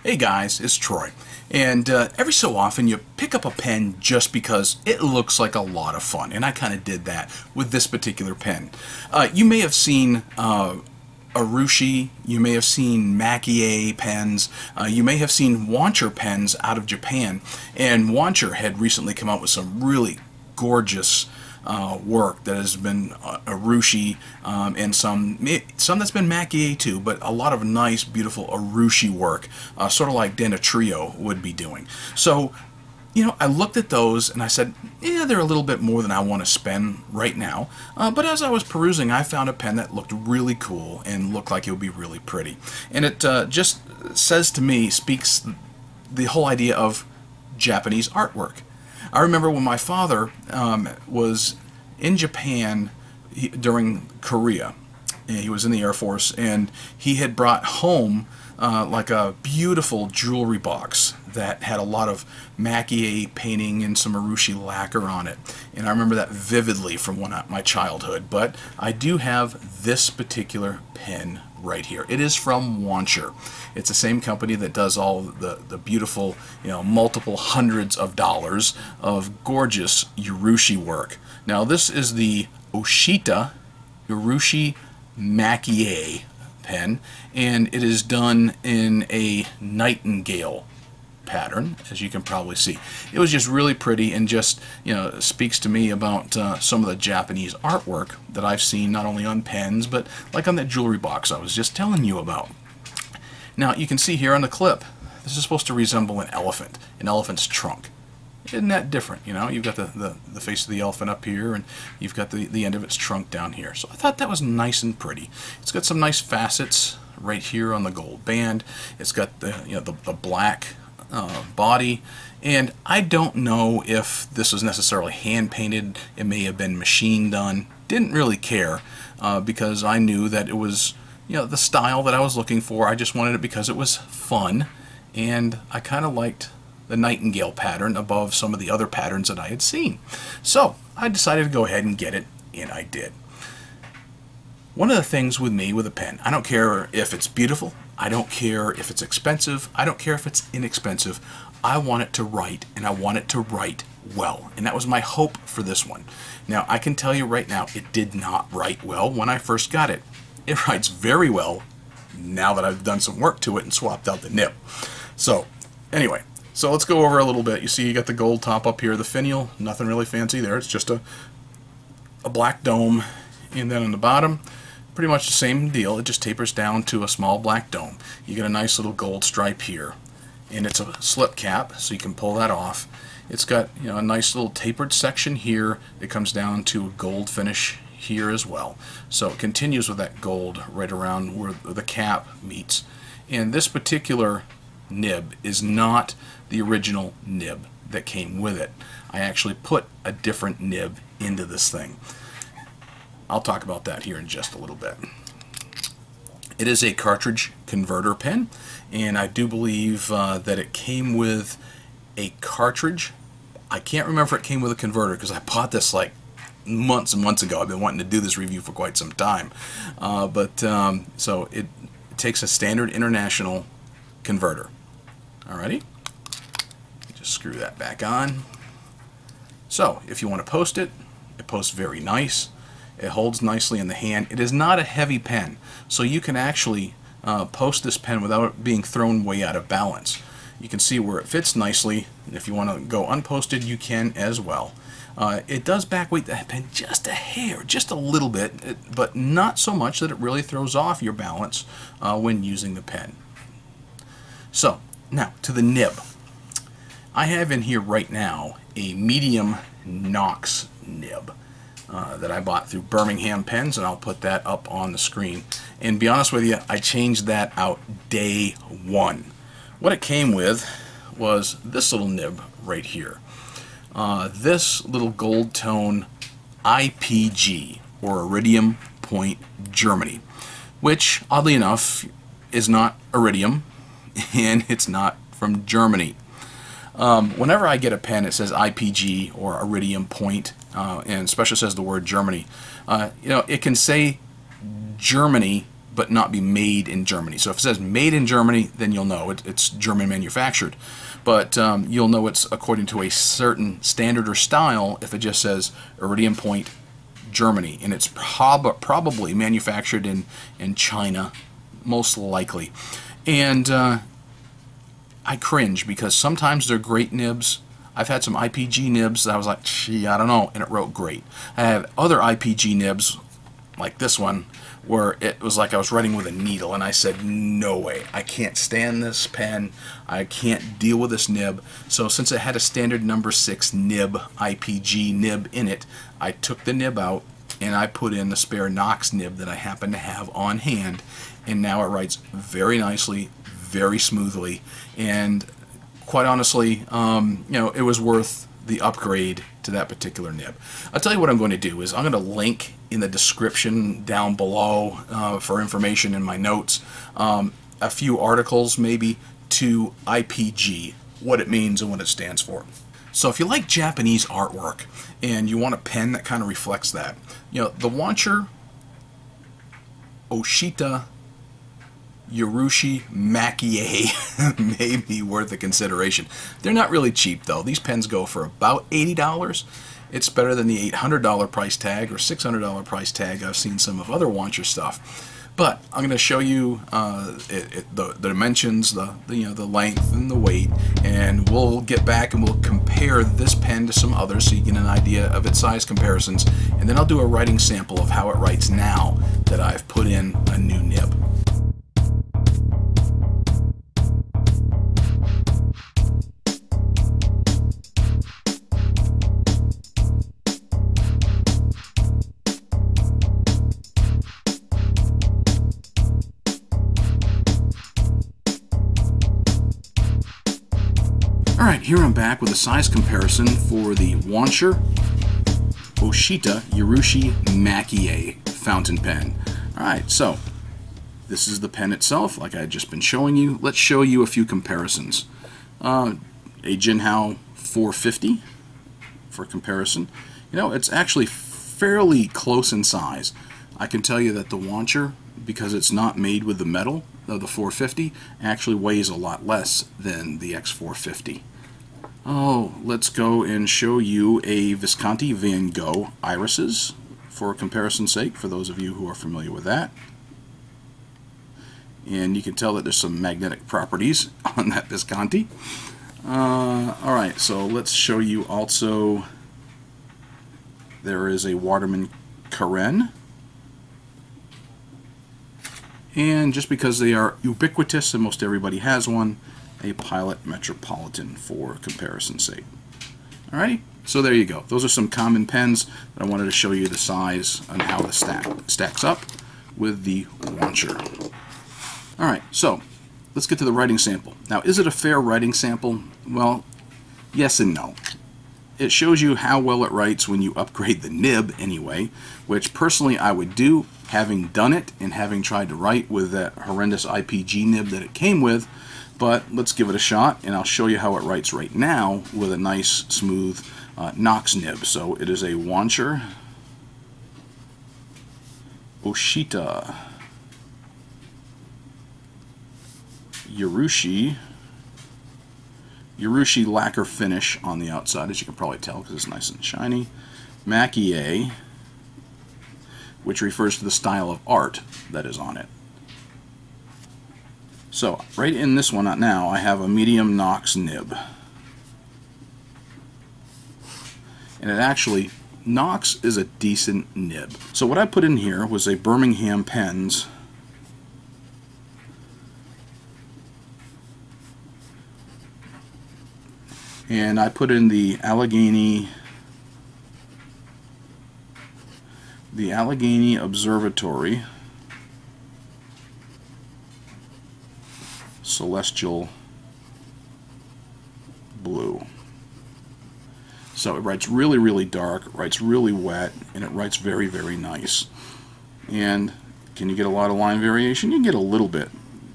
Hey guys, it's Troy. And every so often you pick up a pen just because it looks like a lot of fun. And I kind of did that with this particular pen. You may have seen Urushi, you may have seen Maki-e pens, you may have seen Wancher pens out of Japan. And Wancher had recently come out with some really gorgeous work that has been Urushi and some that's been Maki-e too, but a lot of nice, beautiful Urushi work, sort of like Trio would be doing. So, you know, I looked at those and I said, yeah, they're a little bit more than I want to spend right now. But as I was perusing, I found a pen that looked really cool and looked like it would be really pretty. And it just says to me, speaks the whole idea of Japanese artwork. I remember when my father was in Japan during Korea. He was in the Air Force, and he had brought home like a beautiful jewelry box that had a lot of Maki-e painting and some Urushi lacquer on it. And I remember that vividly from my childhood. But I do have this particular pen right here. It is from Wancher. It's the same company that does all the beautiful, you know, multiple hundreds of dollars of gorgeous Urushi work. Now this is the Oshita Urushi Maki-e pen, and it is done in a nightingale pattern, as you can probably see. It was just really pretty and just, you know, speaks to me about some of the Japanese artwork that I've seen not only on pens but like on that jewelry box I was just telling you about. Now you can see here on the clip, this is supposed to resemble an elephant's trunk. Isn't that different? You know, you've got the face of the elephant up here, and you've got the end of its trunk down here. So I thought that was nice and pretty. It's got some nice facets right here on the gold band. It's got the black body, and I don't know if this was necessarily hand painted. It may have been machine done. Didn't really care because I knew that it was, you know, the style that I was looking for. I just wanted it because it was fun, and I kind of liked the nightingale pattern above some of the other patterns that I had seen. So I decided to go ahead and get it, and I did. One of the things with me with a pen, I don't care if it's beautiful, I don't care if it's expensive, I don't care if it's inexpensive. I want it to write, and I want it to write well. And that was my hope for this one. Now I can tell you right now, it did not write well when I first got it. It writes very well now that I've done some work to it and swapped out the nib. So anyway, so let's go over a little bit. You see you got the gold top up here, the finial, nothing really fancy there. It's just a black dome, and then on the bottom, pretty much the same deal. It just tapers down to a small black dome. You get a nice little gold stripe here, and it's a slip cap, so you can pull that off. It's got, you know, a nice little tapered section here. It comes down to a gold finish here as well. So it continues with that gold right around where the cap meets. And this particular nib is not the original nib that came with it. I actually put a different nib into this thing. I'll talk about that here in just a little bit. It is a cartridge converter pen, and I do believe that it came with a cartridge. I can't remember if it came with a converter because I bought this like months and months ago. I've been wanting to do this review for quite some time. So it takes a standard international converter. Alrighty, just screw that back on. So if you want to post it, it posts very nice. It holds nicely in the hand. It is not a heavy pen, so you can actually post this pen without it being thrown way out of balance. You can see where it fits nicely, and if you want to go unposted, you can as well. It does backweight the pen just a hair, just a little bit, but not so much that it really throws off your balance when using the pen. So now to the nib. I have in here right now a medium Knox nib that I bought through Birmingham Pens, and I'll put that up on the screen. And be honest with you, I changed that out day one. What it came with was this little nib right here. This little gold tone IPG, or Iridium Point Germany, which oddly enough is not iridium and it's not from Germany. Whenever I get a pen, it says IPG or Iridium Point, and especially says the word Germany. You know, it can say Germany, but not be made in Germany. So if it says made in Germany, then you'll know it's German manufactured. But you'll know it's according to a certain standard or style if it just says Iridium Point, Germany. And it's probably manufactured in China, most likely. And I cringe because sometimes they're great nibs. I've had some IPG nibs that I was like, gee, I don't know, and it wrote great. I have other IPG nibs, like this one, where it was like I was writing with a needle, and I said, no way, I can't stand this pen, I can't deal with this nib. So since it had a standard number 6 nib, IPG nib in it, I took the nib out, and I put in the spare Knox nib that I happen to have on hand, and now it writes very nicely, very smoothly, and quite honestly, you know, it was worth the upgrade to that particular nib. I'll tell you what I'm going to do is I'm going to link in the description down below for information in my notes, a few articles maybe to IPG, what it means and what it stands for. So if you like Japanese artwork and you want a pen that kind of reflects that, you know, the Wancher Oshita Urushi Maki-e may be worth a consideration. They're not really cheap though. These pens go for about $80. It's better than the $800 price tag or $600 price tag I've seen some of other Wancher stuff. But I'm going to show you the dimensions, the length and the weight, and we'll get back and we'll compare this pen to some others so you get an idea of its size comparisons, and then I'll do a writing sample of how it writes now that I've put in a new nib. Alright, here I'm back with a size comparison for the Wancher Oshita Urushi Maki-e fountain pen. Alright, so this is the pen itself, like I had just been showing you. Let's show you a few comparisons. A Jinhao 450 for comparison. You know, it's actually fairly close in size. I can tell you that the Wancher, because it's not made with the metal of the 450, actually weighs a lot less than the X450. Oh, let's go and show you a Visconti Van Gogh irises for comparison's sake, for those of you who are familiar with that. And you can tell that there's some magnetic properties on that Visconti. Alright, so let's show you also, there is a Waterman Carène. And just because they are ubiquitous and most everybody has one, a Pilot Metropolitan for comparison's sake. Alrighty, so there you go. Those are some common pens that I wanted to show you the size and how the stacks up with the Wancher. Alright, so let's get to the writing sample. Now, is it a fair writing sample? Well, yes and no. It shows you how well it writes when you upgrade the nib anyway, which personally I would do, having done it and having tried to write with that horrendous IPG nib that it came with. But let's give it a shot, and I'll show you how it writes right now with a nice, smooth Knox nib. So it is a Wancher Oshita Urushi lacquer finish on the outside, as you can probably tell because it's nice and shiny. Maki-e, which refers to the style of art that is on it. So, right in this one now, I have a medium Knox nib. And it actually, Knox is a decent nib. So what I put in here was a Birmingham Pens and I put in the Allegheny Observatory Celestial Blue. So it writes really, really dark, it writes really wet, and it writes very, very nice. And can you get a lot of line variation? You can get a little bit.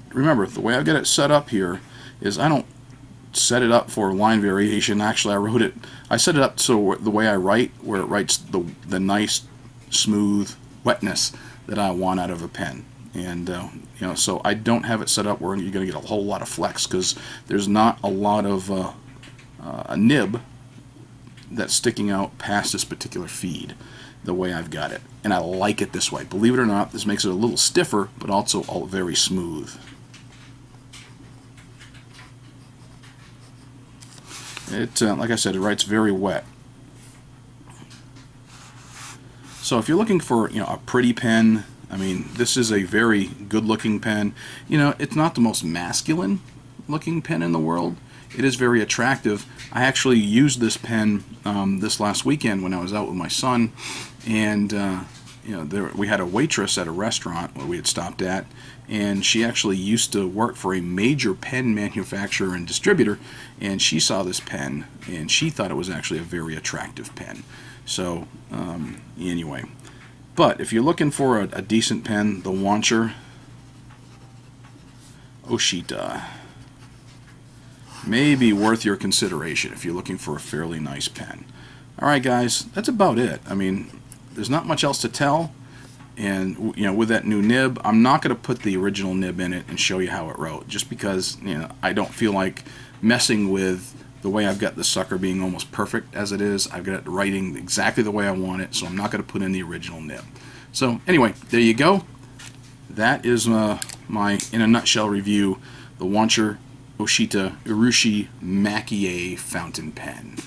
Remember, the way I've got it set up here is I don't set it up for line variation. Actually, I set it up so the way I write, where it writes the nice, smooth wetness that I want out of a pen. And so I don't have it set up where you're going to get a whole lot of flex, because there's not a lot of a nib that's sticking out past this particular feed the way I've got it. And I like it this way. Believe it or not, this makes it a little stiffer, but also all very smooth. It, like I said, it writes very wet. So if you're looking for, a pretty pen, I mean, this is a very good-looking pen. It's not the most masculine-looking pen in the world. It is very attractive. I actually used this pen this last weekend when I was out with my son, and we had a waitress at a restaurant where we had stopped at, and she actually used to work for a major pen manufacturer and distributor, and she saw this pen, and she thought it was actually a very attractive pen. So, anyway. But if you're looking for a decent pen, the Wancher Oshita may be worth your consideration if you're looking for a fairly nice pen. Alright guys, that's about it. I mean, there's not much else to tell. And with that new nib, I'm not going to put the original nib in it and show you how it wrote, just because I don't feel like messing with the way I've got the sucker being almost perfect as it is. I've got it writing exactly the way I want it, so I'm not going to put in the original nib. So anyway, there you go. That is my, in a nutshell, review, the Wancher Oshita Urushi Maki-e fountain pen.